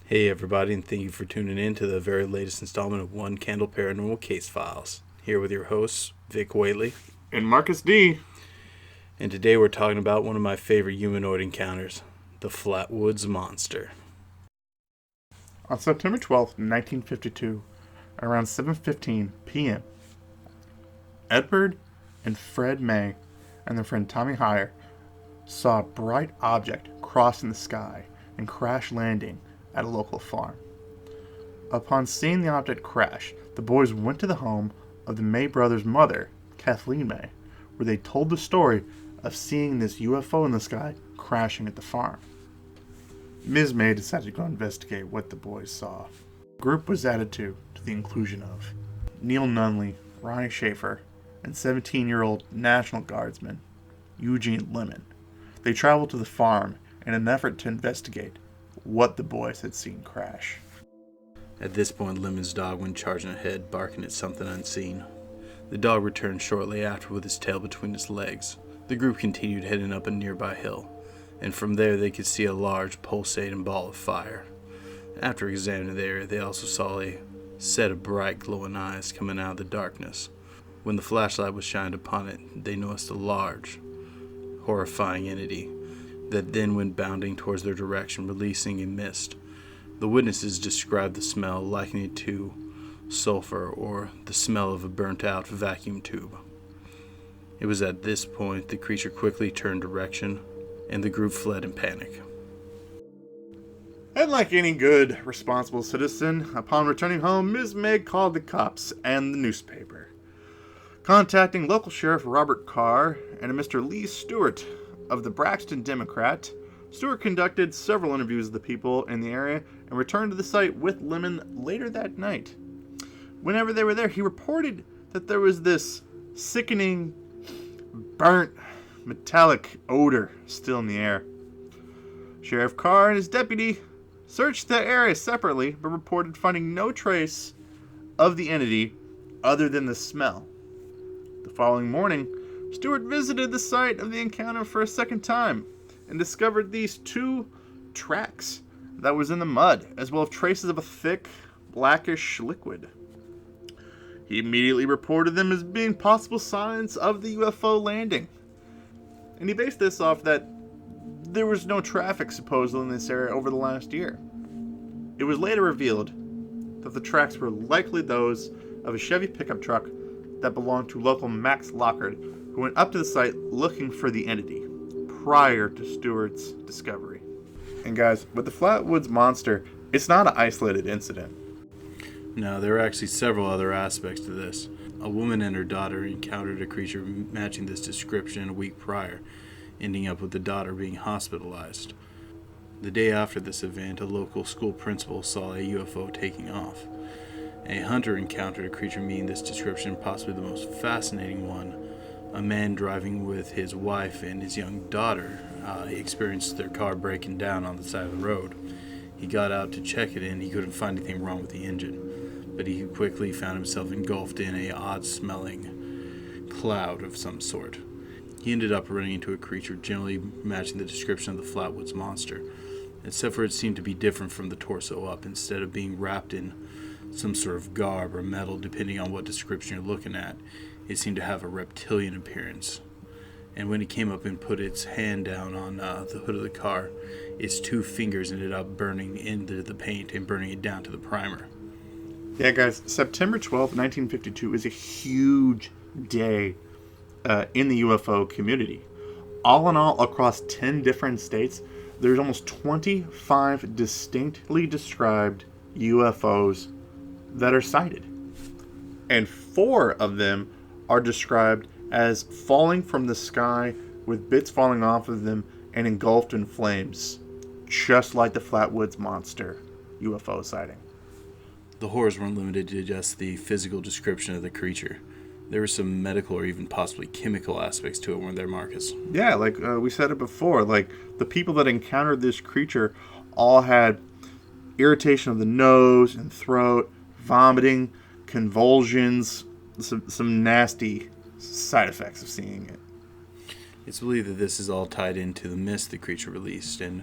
Hey everybody, and thank you for tuning in to the very latest installment of One Candle Paranormal Case Files. Here with your hosts, Vic Whaley. And Marcus D. And today we're talking about one of my favorite humanoid encounters, the Flatwoods Monster. On September 12th, 1952, around 7:15 p.m., Edward and Fred May and their friend Tommy Heyer saw a bright object crossing the sky and crash landing at a local farm. Upon seeing the object crash, the boys went to the home of the May brothers' mother, Kathleen May, where they told the story of seeing this UFO in the sky crashing at the farm. Ms. May decided to go investigate what the boys saw. The group was added to the inclusion of Neil Nunley, Ronnie Schaefer, and 17-year-old National Guardsman Eugene Lemon. They traveled to the farm in an effort to investigate what the boys had seen crash. At this point, Lemon's dog went charging ahead, barking at something unseen. The dog returned shortly after with his tail between his legs. The group continued heading up a nearby hill, and from there they could see a large pulsating ball of fire. After examining the area, they also saw a set of bright glowing eyes coming out of the darkness. When the flashlight was shined upon it, they noticed a large, horrifying entity that then went bounding towards their direction, releasing a mist. The witnesses described the smell, likening it to sulfur or the smell of a burnt-out vacuum tube. It was at this point the creature quickly turned direction, and the group fled in panic. And like any good, responsible citizen, upon returning home, Ms. May called the cops and the newspaper. Contacting local Sheriff Robert Carr and a Mr. Lee Stewart of the Braxton Democrat, Stewart conducted several interviews of the people in the area and returned to the site with Lemon later that night. Whenever they were there, he reported that there was this sickening, burnt, metallic odor still in the air. Sheriff Carr and his deputy searched the area separately, but reported finding no trace of the entity other than the smell. The following morning, Stewart visited the site of the encounter for a second time and discovered these two tracks that was in the mud, as well as traces of a thick, blackish liquid. He immediately reported them as being possible signs of the UFO landing. And he based this off that there was no traffic supposedly in this area over the last year. It was later revealed that the tracks were likely those of a Chevy pickup truck that belonged to local Max Lockard, who went up to the site looking for the entity prior to Stewart's discovery. And guys, with the Flatwoods Monster, it's not an isolated incident. No, there are actually several other aspects to this. A woman and her daughter encountered a creature matching this description a week prior, ending up with the daughter being hospitalized. The day after this event, a local school principal saw a UFO taking off. A hunter encountered a creature meeting this description, possibly the most fascinating one. A man driving with his wife and his young daughter experienced their car breaking down on the side of the road. He got out to check it and he couldn't find anything wrong with the engine, but he quickly found himself engulfed in a odd-smelling cloud of some sort. He ended up running into a creature generally matching the description of the Flatwoods Monster, except for it seemed to be different from the torso up. Instead of being wrapped in some sort of garb or metal, depending on what description you're looking at, it seemed to have a reptilian appearance. And when it came up and put its hand down on the hood of the car, its two fingers ended up burning into the paint and burning it down to the primer. Yeah, guys, September 12th, 1952 is a huge day in the UFO community. All in all, across 10 different states, there's almost 25 distinctly described UFOs that are sighted. And 4 of them are described as falling from the sky with bits falling off of them and engulfed in flames, just like the Flatwoods Monster UFO sighting. The horrors weren't limited to just the physical description of the creature. There were some medical or even possibly chemical aspects to it, weren't there, Marcus? Yeah, like we said it before, like the people that encountered this creature all had irritation of the nose and throat, vomiting, convulsions, some nasty side effects of seeing it. It's believed that this is all tied into the mist the creature released, and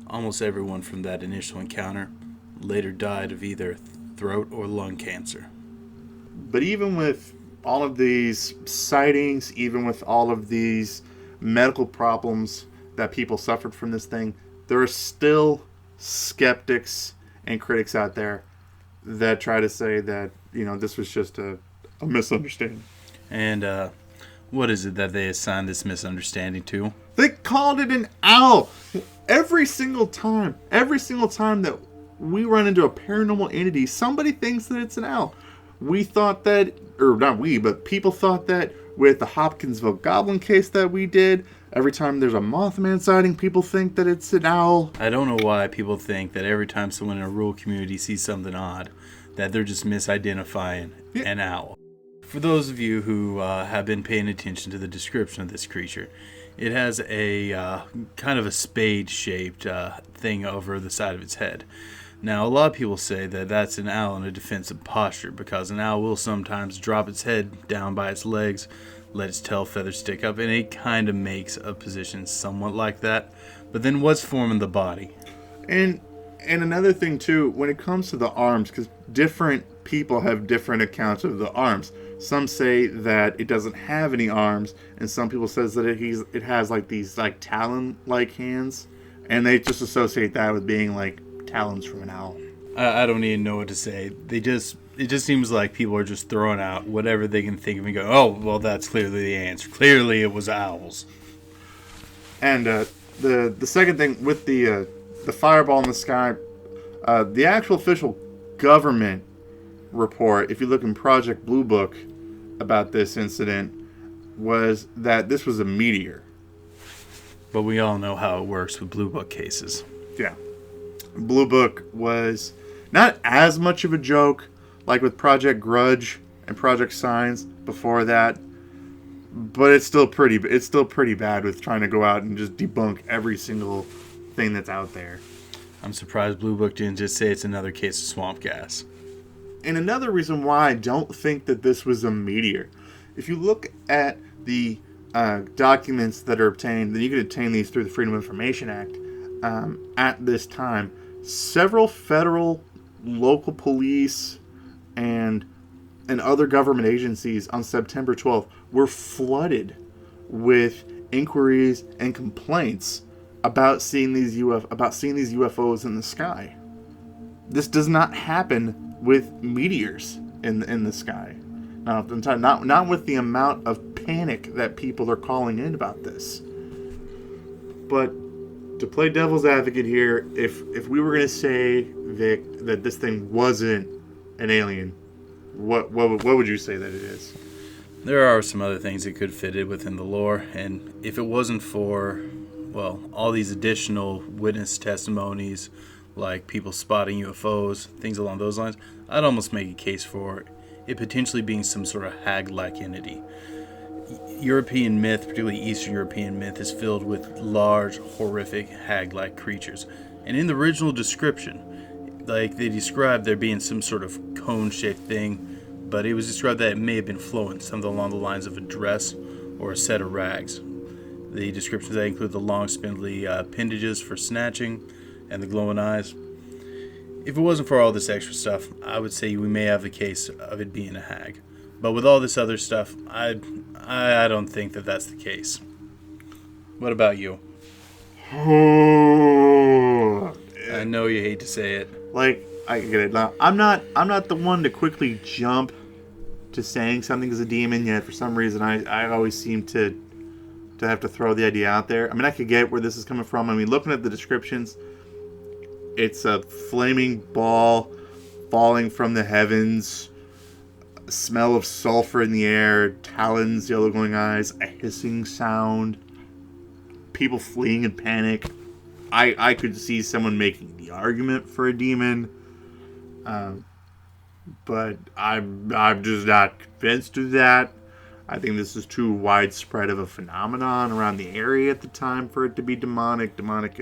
almost everyone from that initial encounter later died of either throat or lung cancer. But even with all of these sightings, even with all of these medical problems that people suffered from this thing, there are still skeptics and critics out there that try to say that, this was just a misunderstanding. And what is it that they assigned this misunderstanding to? They called it an owl. Every single time that we run into a paranormal entity, somebody thinks that it's an owl. We thought that, or not we, but people thought that with the Hopkinsville Goblin case that we did. Every time there's a Mothman sighting, people think that it's an owl. I don't know why people think that every time someone in a rural community sees something odd, that they're just misidentifying an owl. For those of you who have been paying attention to the description of this creature, it has a kind of a spade-shaped thing over the side of its head. Now, a lot of people say that that's an owl in a defensive posture because an owl will sometimes drop its head down by its legs, let its tail feathers stick up, and it kind of makes a position somewhat like that. But then what's forming the body? And another thing, too, when it comes to the arms, because different people have different accounts of the arms. Some say that it doesn't have any arms, and some people says that it has like these like talon-like hands, and they just associate that with being like talons from an owl. I don't even know what to say. It just seems like people are just throwing out whatever they can think of and go, oh, well, that's clearly the answer. Clearly it was owls. And the second thing with the fireball in the sky, the actual official government report, if you look in Project Blue Book about this incident, was that this was a meteor. But we all know how it works with Blue Book cases. Yeah. Blue Book was not as much of a joke like with Project Grudge and Project Signs before that, but it's still pretty bad with trying to go out and just debunk every single thing that's out there. I'm surprised Blue Book didn't just say it's another case of swamp gas. And another reason why I don't think that this was a meteor, if you look at the documents that are obtained, then you can obtain these through the Freedom of Information Act. At this time, several federal, local police, and other government agencies on September 12th were flooded with inquiries and complaints about seeing these UFOs in the sky. This does not happen with meteors in the sky. Not with the amount of panic that people are calling in about this. But to play devil's advocate here, if we were going to say, Vic, that this thing wasn't an alien, what would you say that it is? There are some other things that could fit it within the lore, and if it wasn't for, well, all these additional witness testimonies, like people spotting UFOs, things along those lines, I'd almost make a case for it potentially being some sort of hag-like entity. European myth, particularly Eastern European myth, is filled with large, horrific, hag-like creatures. And in the original description, like they described there being some sort of cone-shaped thing, but it was described that it may have been flowing, something along the lines of a dress or a set of rags. The descriptions that include the long, spindly appendages for snatching and the glowing eyes. If it wasn't for all this extra stuff, I would say we may have the case of it being a hag. But with all this other stuff, I don't think that that's the case. What about you? I know you hate to say it. Like, I get it. Now, I'm not the one to quickly jump to saying something is a demon, yet for some reason I always seem to have to throw the idea out there. I mean, I could get where this is coming from. I mean, looking at the descriptions, it's a flaming ball falling from the heavens, a smell of sulfur in the air, talons, yellow glowing eyes, a hissing sound, people fleeing in panic. I could see someone making the argument for a demon, but I'm just not convinced of that. I think this is too widespread of a phenomenon around the area at the time for it to be demonic. Demonic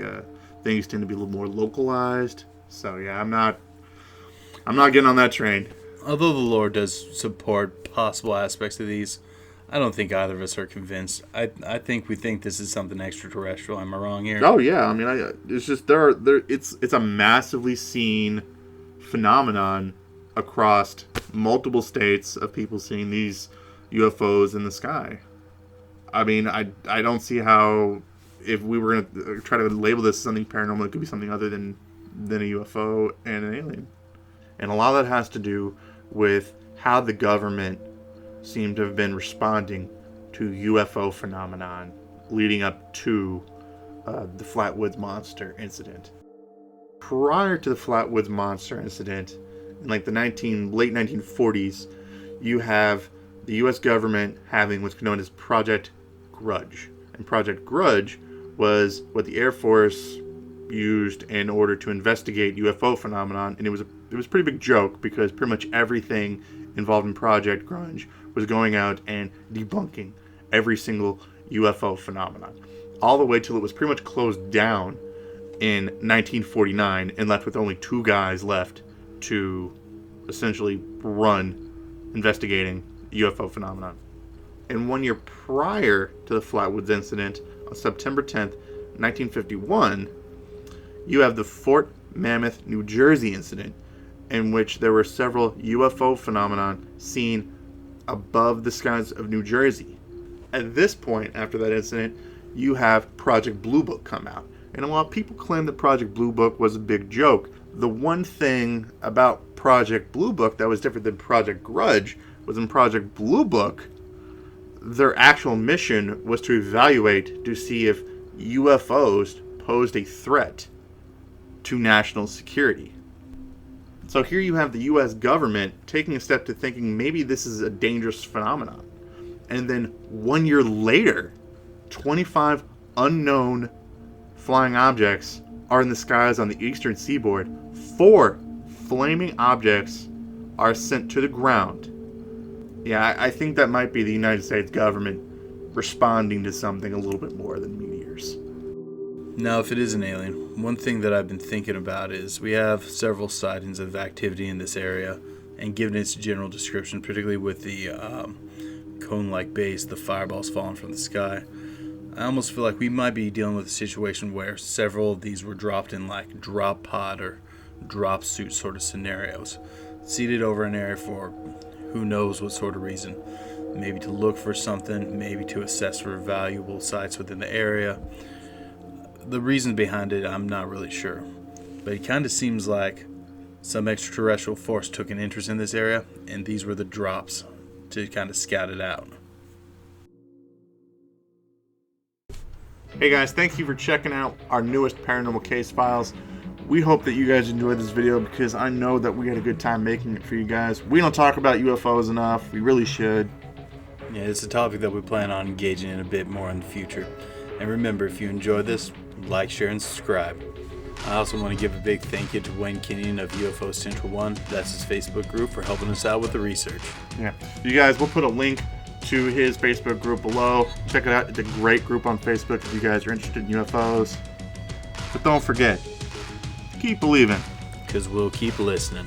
things tend to be a little more localized. So yeah, I'm not getting on that train. Although the lore does support possible aspects of these, I don't think either of us are convinced. I think we think this is something extraterrestrial. Am I wrong here? Oh yeah, I mean, it's just it's a massively seen phenomenon across multiple states of people seeing these UFOs in the sky. I mean, I don't see how, if we were going to try to label this as something paranormal, it could be something other than a UFO and an alien. And a lot of that has to do with how the government seemed to have been responding to UFO phenomenon leading up to the Flatwoods Monster incident. Prior to the Flatwoods Monster incident, in like the late 1940s, you have the U.S. government having what's known as Project Grudge. And Project Grudge was what the Air Force used in order to investigate UFO phenomenon, and it was a pretty big joke because pretty much everything involved in Project Grudge was going out and debunking every single UFO phenomenon, all the way till it was pretty much closed down in 1949 and left with only 2 guys left to essentially run investigating UFO phenomenon. And 1 year prior to the Flatwoods incident, on September 10th, 1951, you have the Fort Mammoth, New Jersey incident, in which there were several UFO phenomenon seen above the skies of New Jersey. At this point, after that incident, you have Project Blue Book come out. And while people claim that Project Blue Book was a big joke, the one thing about Project Blue Book that was different than Project Grudge was in Project Blue Book, their actual mission was to evaluate to see if UFOs posed a threat to national security. So here you have the U.S. government taking a step to thinking maybe this is a dangerous phenomenon. And then 1 year later, 25 unknown flying objects are in the skies on the eastern seaboard. 4 flaming objects are sent to the ground. Yeah, I think that might be the United States government responding to something a little bit more than meteors. Now, if it is an alien, one thing that I've been thinking about is we have several sightings of activity in this area, and given its general description, particularly with the cone-like base, the fireballs falling from the sky, I almost feel like we might be dealing with a situation where several of these were dropped in like drop pod or drop suit sort of scenarios, seated over an area for who knows what sort of reason. Maybe to look for something, maybe to assess for valuable sites within the area. The reason behind it, I'm not really sure. But it kind of seems like some extraterrestrial force took an interest in this area, and these were the drops to kind of scout it out. Hey guys, thank you for checking out our newest Paranormal Case Files. We hope that you guys enjoyed this video because I know that we had a good time making it for you guys. We don't talk about UFOs enough. We really should. Yeah, it's a topic that we plan on engaging in a bit more in the future. And remember, if you enjoyed this, like, share, and subscribe. I also want to give a big thank you to Wayne Kenyon of UFO Central 1. That's his Facebook group, for helping us out with the research. Yeah, you guys, we'll put a link to his Facebook group below. Check it out. It's a great group on Facebook if you guys are interested in UFOs. But don't forget, keep believing. Because we'll keep listening.